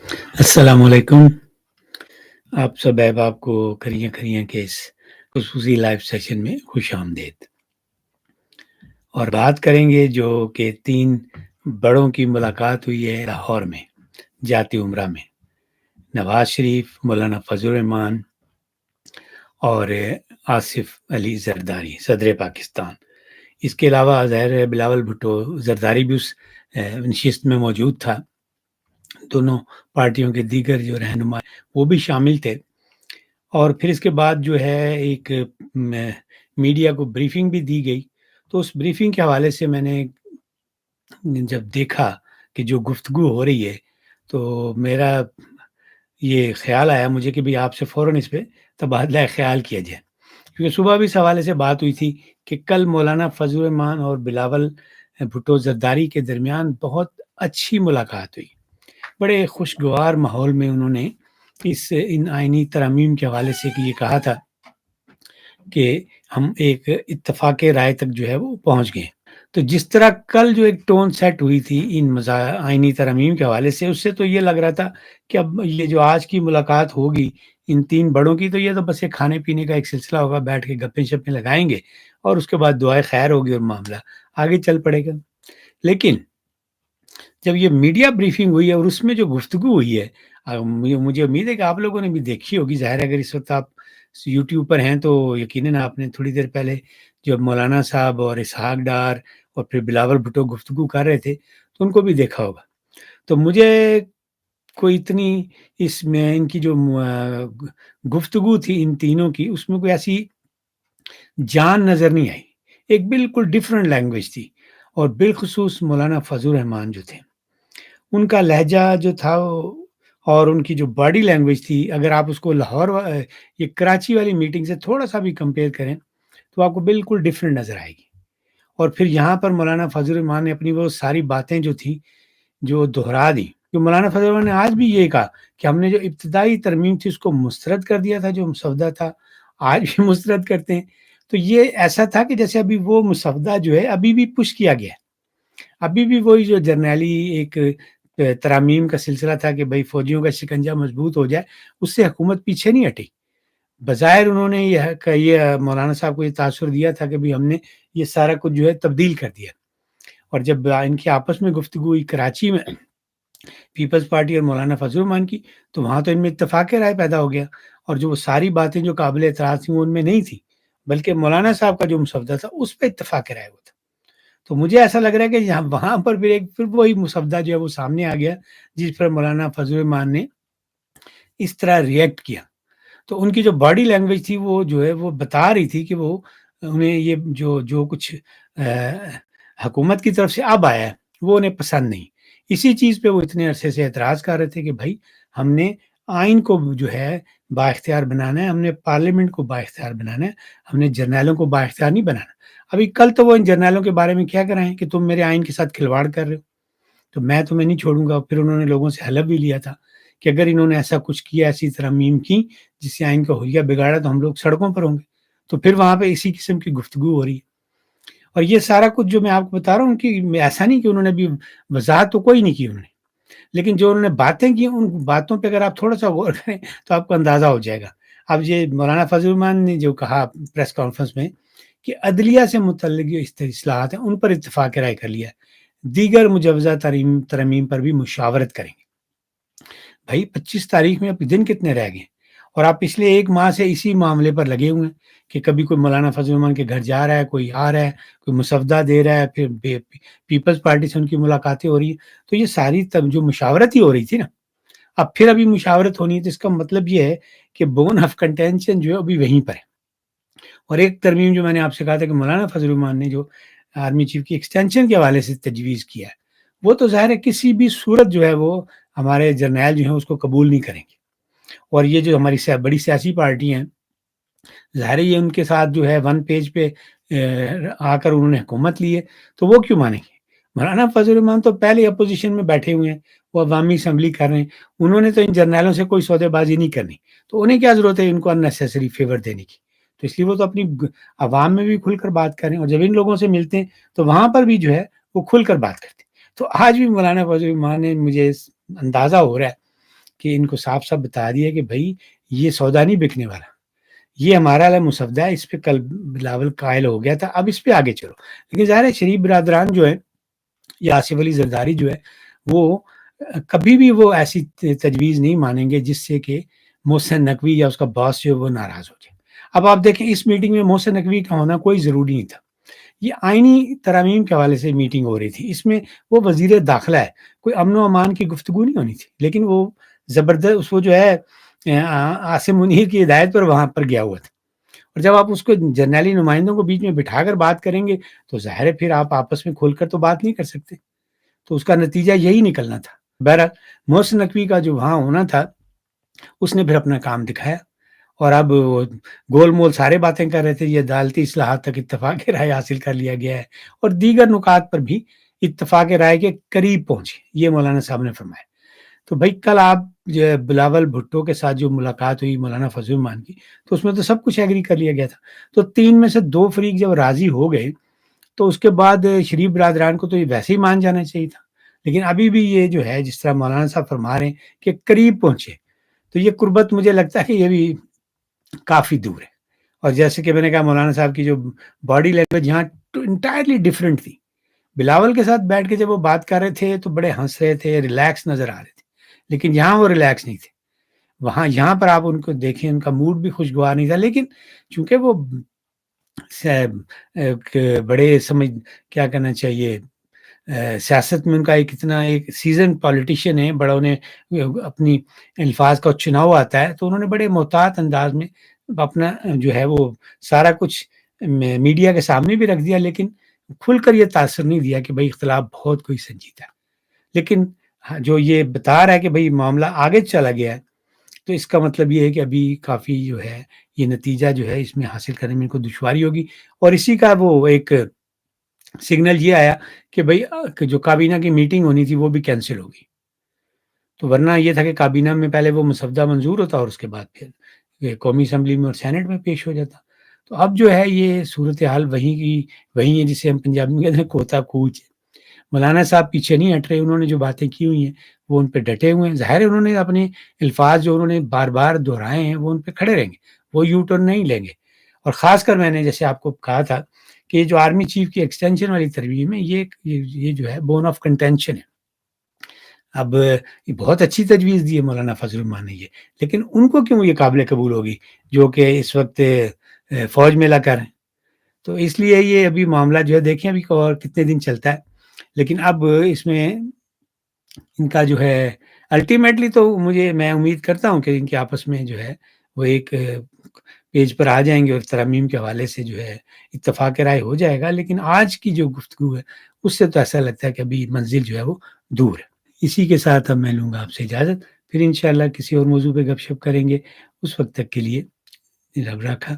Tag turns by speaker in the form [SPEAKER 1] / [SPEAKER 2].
[SPEAKER 1] السلام علیکم۔ آپ سب احباب کو کھریاں کھریاں کے اس خصوصی لائیو سیشن میں خوش آمدید، اور بات کریں گے جو کہ 3 بڑوں کی ملاقات ہوئی ہے لاہور میں جاتی عمرہ میں، نواز شریف، مولانا فضل الرحمان اور آصف علی زرداری صدر پاکستان۔ اس کے علاوہ ظاہر ہے بلاول بھٹو زرداری بھی اس نشست میں موجود تھا۔ دونوں پارٹیوں کے دیگر جو رہنما وہ بھی شامل تھے، اور پھر اس کے بعد جو ہے ایک میڈیا کو بریفنگ بھی دی گئی۔ تو اس بریفنگ کے حوالے سے میں نے جب دیکھا کہ جو گفتگو ہو رہی ہے تو میرا یہ خیال آیا مجھے کہ بھی آپ سے فوراً اس پہ تبادلہ خیال کیا جائے، کیونکہ صبح بھی اس حوالے سے بات ہوئی تھی کہ کل مولانا فضل الرحمان اور بلاول بھٹو زرداری کے درمیان بہت اچھی ملاقات ہوئی، بڑے خوشگوار ماحول میں انہوں نے ان آئینی ترامیم کے حوالے سے یہ کہا تھا کہ ہم ایک اتفاق رائے تک جو ہے وہ پہنچ گئے۔ تو جس طرح کل جو ایک ٹون سیٹ ہوئی تھی ان آئینی ترامیم کے حوالے سے، اس سے تو یہ لگ رہا تھا کہ اب یہ جو آج کی ملاقات ہوگی ان 3 بڑوں کی، تو یہ تو بس ایک کھانے پینے کا ایک سلسلہ ہوگا، بیٹھ کے گپیں شپیں لگائیں گے اور اس کے بعد دعائے خیر ہوگی اور معاملہ آگے چل پڑے گا۔ لیکن جب یہ میڈیا بریفنگ ہوئی ہے اور اس میں جو گفتگو ہوئی ہے، مجھے امید ہے کہ آپ لوگوں نے بھی دیکھی ہوگی، ظاہر ہے اگر اس وقت آپ یوٹیوب پر ہیں تو یقیناً آپ نے تھوڑی دیر پہلے جب مولانا صاحب اور اسحاق ڈار اور پھر بلاول بھٹو گفتگو کر رہے تھے تو ان کو بھی دیکھا ہوگا۔ تو مجھے کوئی اتنی اس میں ان کی جو گفتگو تھی ان تینوں کی، اس میں کوئی ایسی جان نظر نہیں آئی، ایک بالکل ڈیفرنٹ لینگویج تھی، اور بالخصوص مولانا فضل الرحمان جو تھے ان کا لہجہ جو تھا اور ان کی جو باڈی لینگویج تھی، اگر آپ اس کو لاہور یہ کراچی والی میٹنگ سے تھوڑا سا بھی کمپیئر کریں تو آپ کو بالکل ڈیفرنٹ نظر آئے گی۔ اور پھر یہاں پر مولانا فضل الرحمان نے اپنی وہ ساری باتیں جو تھیں جو دہرا دی، کہ مولانا فضل الرحمان نے آج بھی یہ کہا کہ ہم نے جو ابتدائی ترمیم تھی اس کو مسترد کر دیا تھا، جو مسودہ تھا آج بھی مسترد کرتے ہیں۔ تو یہ ایسا تھا کہ جیسے ابھی وہ مسودہ جو ہے ابھی بھی پش کیا گیا ہے، ابھی بھی وہی جو جرنیلی ایک ترامیم کا سلسلہ تھا کہ بھائی فوجیوں کا شکنجہ مضبوط ہو جائے، اس سے حکومت پیچھے نہیں ہٹی۔ بظاہر انہوں نے یہ مولانا صاحب کو یہ تاثر دیا تھا کہ بھی ہم نے یہ سارا کچھ جو ہے تبدیل کر دیا، اور جب ان کی آپس میں گفتگو ہوئی کراچی میں پیپلز پارٹی اور مولانا فضل الرحمان کی، تو وہاں تو ان میں اتفاق رائے پیدا ہو گیا، اور جو وہ ساری باتیں جو قابل اعتراض تھیں وہ ان میں نہیں تھی، بلکہ مولانا صاحب کا جو مسودہ تھا اس پہ اتفاق رائے ہوا تھا۔ تو مجھے ایسا لگ رہا ہے کہ وہاں پر پھر وہی مسودہ جو ہے وہ سامنے آ گیا، جس پر مولانا فضل الرحمان نے اس طرح ریئیکٹ کیا۔ تو ان کی جو باڈی لینگویج تھی وہ جو ہے وہ بتا رہی تھی کہ وہ انہیں یہ جو کچھ حکومت کی طرف سے اب آیا ہے وہ انہیں پسند نہیں۔ اسی چیز پہ وہ اتنے عرصے سے اعتراض کر رہے تھے کہ بھائی ہم نے آئین کو جو ہے با اختیار بنانا ہے، ہم نے پارلیمنٹ کو با اختیار بنانا ہے، ہم نے جرنیلوں کو با اختیار نہیں بنانا۔ ابھی کل تو وہ ان جرنیلوں کے بارے میں کیا کر رہے ہیں کہ تم میرے آئین کے ساتھ کھلواڑ کر رہے ہو، تو میں تمہیں نہیں چھوڑوں گا۔ پھر انہوں نے لوگوں سے حلف بھی لیا تھا کہ اگر انہوں نے ایسا کچھ کیا، ایسی ترمیم کی جس سے آئین کا حلیہ بگاڑا، تو ہم لوگ سڑکوں پر ہوں گے۔ تو پھر وہاں پہ اسی قسم کی گفتگو ہو رہی ہے، اور یہ سارا کچھ جو میں آپ کو بتا رہا ہوں کہ ایسا نہیں کہ انہوں نے بھی وضاحت تو کوئی نہیں کی انہوں نے، لیکن جو انہوں نے باتیں کی ان باتوں پہ اگر آپ تھوڑا سا غور کریں تو آپ کو اندازہ ہو جائے گا۔ اب یہ مولانا فضل الرحمان نے جو کہا پریس کانفرنس میں کہ عدلیہ سے متعلق جو اصلاحات ہیں ان پر اتفاق رائے کر لیا ہے، دیگر مجوزہ ترمیم پر بھی مشاورت کریں گے۔ بھائی 25 تاریخ میں اب دن کتنے رہ گئے، اور آپ پچھلے 1 ماہ سے اسی معاملے پر لگے ہوئے ہیں کہ کبھی کوئی مولانا فضل الرحمان کے گھر جا رہا ہے، کوئی آ رہا ہے، کوئی مسودہ دے رہا ہے، پھر پیپلز پارٹی سے ان کی ملاقاتیں ہو رہی ہیں۔ تو یہ ساری جو مشاورت ہی ہو رہی تھی نا، اب پھر ابھی مشاورت ہونی ہے، تو اس کا مطلب یہ ہے کہ بون آف کنٹینشن جو ہے ابھی وہیں پر ہے۔ اور ایک ترمیم جو میں نے آپ سے کہا تھا کہ مولانا فضل الرحمان نے جو آرمی چیف کی ایکسٹینشن کے حوالے سے تجویز کیا ہے، وہ تو ظاہر ہے کسی بھی صورت جو ہے وہ ہمارے جرنیل جو ہیں اس کو قبول نہیں کریں گے۔ اور یہ جو ہماری بڑی سیاسی پارٹی ہیں، ظاہر ہے یہ ان کے ساتھ جو ہے 1 پیج پہ آ کر انہوں نے حکومت لی ہے، تو وہ کیوں مانیں گے؟ مولانا فضل الرحمان تو پہلے اپوزیشن میں بیٹھے ہوئے ہیں، وہ عوامی اسمبلی کر رہے ہیں، انہوں نے تو ان جرنیلوں سے کوئی سودے بازی نہیں کرنی، تو انہیں کیا ضرورت ہے ان کو اننیسیسری فیور دینے کی؟ تو اس لیے وہ تو اپنی عوام میں بھی کھل کر بات کریں، اور جب ان لوگوں سے ملتے ہیں تو وہاں پر بھی جو ہے وہ کھل کر بات کرتے ہیں۔ تو آج بھی مولانا فضل الرحمان نے مجھے اندازہ ہو رہا ہے کہ ان کو صاف بتا دیا کہ بھائی یہ سودا نہیں بکنے والا، یہ ہمارا علیہ مسودہ ہے، اس پہ کل بلاول قائل ہو گیا تھا، اب اس پہ آگے چلو۔ لیکن ظاہر ہے شریف برادران جو ہے یا آصف علی زرداری جو ہے وہ کبھی بھی وہ ایسی تجویز نہیں مانیں گے جس سے کہ محسن نقوی یا اس کا باس جو ہے وہ ناراض ہو جائے۔ اب آپ دیکھیں اس میٹنگ میں محسن نقوی کا ہونا کوئی ضروری نہیں تھا، یہ آئینی ترامیم کے حوالے سے میٹنگ ہو رہی تھی، اس میں وہ وزیر داخلہ ہے، کوئی امن و امان کی گفتگو نہیں ہونی تھی، لیکن وہ زبردست وہ جو ہے عاصم منیر کی ہدایت پر وہاں پر گیا ہوا تھا۔ اور جب آپ اس کو جرنیلی نمائندوں کو بیچ میں بٹھا کر بات کریں گے تو ظاہر ہے پھر آپ آپس میں کھول کر تو بات نہیں کر سکتے، تو اس کا نتیجہ یہی نکلنا تھا۔ بہرحال محسن نقوی کا جو وہاں ہونا تھا اس نے پھر اپنا کام دکھایا، اور اب وہ گول مول سارے باتیں کر رہے تھے، یہ عدالتی اصلاحات تک اتفاق رائے حاصل کر لیا گیا ہے اور دیگر نکات پر بھی اتفاق رائے کے قریب پہنچے، یہ مولانا صاحب نے فرمایا۔ تو بھائی کل آپ جو بلاول بھٹو کے ساتھ جو ملاقات ہوئی مولانا فضل الرحمان کی، تو اس میں تو سب کچھ ایگری کر لیا گیا تھا، تو 3 میں سے 2 فریق جب راضی ہو گئے تو اس کے بعد شریف برادران کو تو یہ ویسے ہی مان جانا چاہیے تھا، لیکن ابھی بھی یہ جو ہے جس طرح مولانا صاحب فرما رہے ہیں کہ قریب پہنچے، تو یہ قربت مجھے لگتا ہے کہ یہ بھی کافی دور ہے۔ اور جیسے کہ میں نے کہا مولانا صاحب کی جو باڈی لینگویج یہاں انٹائرلی ڈفرینٹ تھی، بلاول کے ساتھ بیٹھ کے جب وہ بات کر رہے تھے تو بڑے ہنس رہے تھے، ریلیکس نظر آ رہے تھے، لیکن یہاں وہ ریلیکس نہیں تھے، وہاں یہاں پر آپ ان کو دیکھیں ان کا موڈ بھی خوشگوار نہیں تھا، لیکن چونکہ وہ بڑے سمجھ کیا کہنا چاہیے سیاست میں ان کا ایک اتنا ایک سیزن پالیٹیشین ہے، بڑا انہیں اپنی الفاظ کا چناؤ آتا ہے، تو انہوں نے بڑے محتاط انداز میں اپنا جو ہے وہ سارا کچھ میڈیا کے سامنے بھی رکھ دیا، لیکن کھل کر یہ تاثر نہیں دیا کہ بھائی اختلاف بہت کوئی سنجیدہ ہے۔ لیکن جو یہ بتا رہا ہے کہ بھائی معاملہ آگے چلا گیا ہے، تو اس کا مطلب یہ ہے کہ ابھی کافی جو ہے یہ نتیجہ جو ہے اس میں حاصل کرنے میں ان کو دشواری ہوگی، اور اسی کا وہ ایک سگنل یہ آیا کہ بھائی جو کابینہ کی میٹنگ ہونی تھی وہ بھی کینسل ہوگی، تو ورنہ یہ تھا کہ کابینہ میں پہلے وہ مسودہ منظور ہوتا اور اس کے بعد پھر قومی اسمبلی میں اور سینٹ میں پیش ہو جاتا۔ تو اب جو ہے یہ صورتحال وہیں ہے جسے ہم پنجابی میں کہتے ہیں کوتا کوچ ہے۔ مولانا صاحب پیچھے نہیں ہٹ رہے، انہوں نے جو باتیں کی ہوئی ہیں وہ ان پہ ڈٹے ہوئے ہیں، ظاہر ہے انہوں نے اپنے الفاظ جو انہوں نے بار بار دہرائے ہیں وہ ان پہ کھڑے رہیں گے، وہ یو ٹرن نہیں لیں گے۔ اور خاص کر میں نے جیسے آپ کو کہا تھا کہ یہ جو آرمی چیف کی ایکسٹینشن والی ترمیم ہے یہ جو ہے بون آف کنٹینشن ہے۔ اب یہ بہت اچھی تجویز دی ہے مولانا فضل الرحمان نے یہ، لیکن ان کو کیوں یہ قابل قبول ہوگی جو کہ اس وقت فوج میں لگا رہے ہیں؟ تو اس لیے یہ ابھی معاملہ جو ہے دیکھیں ابھی اور کتنے دن چلتا ہے، لیکن اب اس میں ان کا جو ہے الٹیمیٹلی تو میں امید کرتا ہوں کہ ان کے آپس میں جو ہے وہ ایک پیج پر آ جائیں گے اور ترامیم کے حوالے سے جو ہے اتفاق رائے ہو جائے گا، لیکن آج کی جو گفتگو ہے اس سے تو ایسا لگتا ہے کہ ابھی منزل جو ہے وہ دور ہے۔ اسی کے ساتھ اب میں لوں گا آپ سے اجازت، پھر انشاءاللہ کسی اور موضوع پہ گپ شپ کریں گے، اس وقت تک کے لیے رب رکھا۔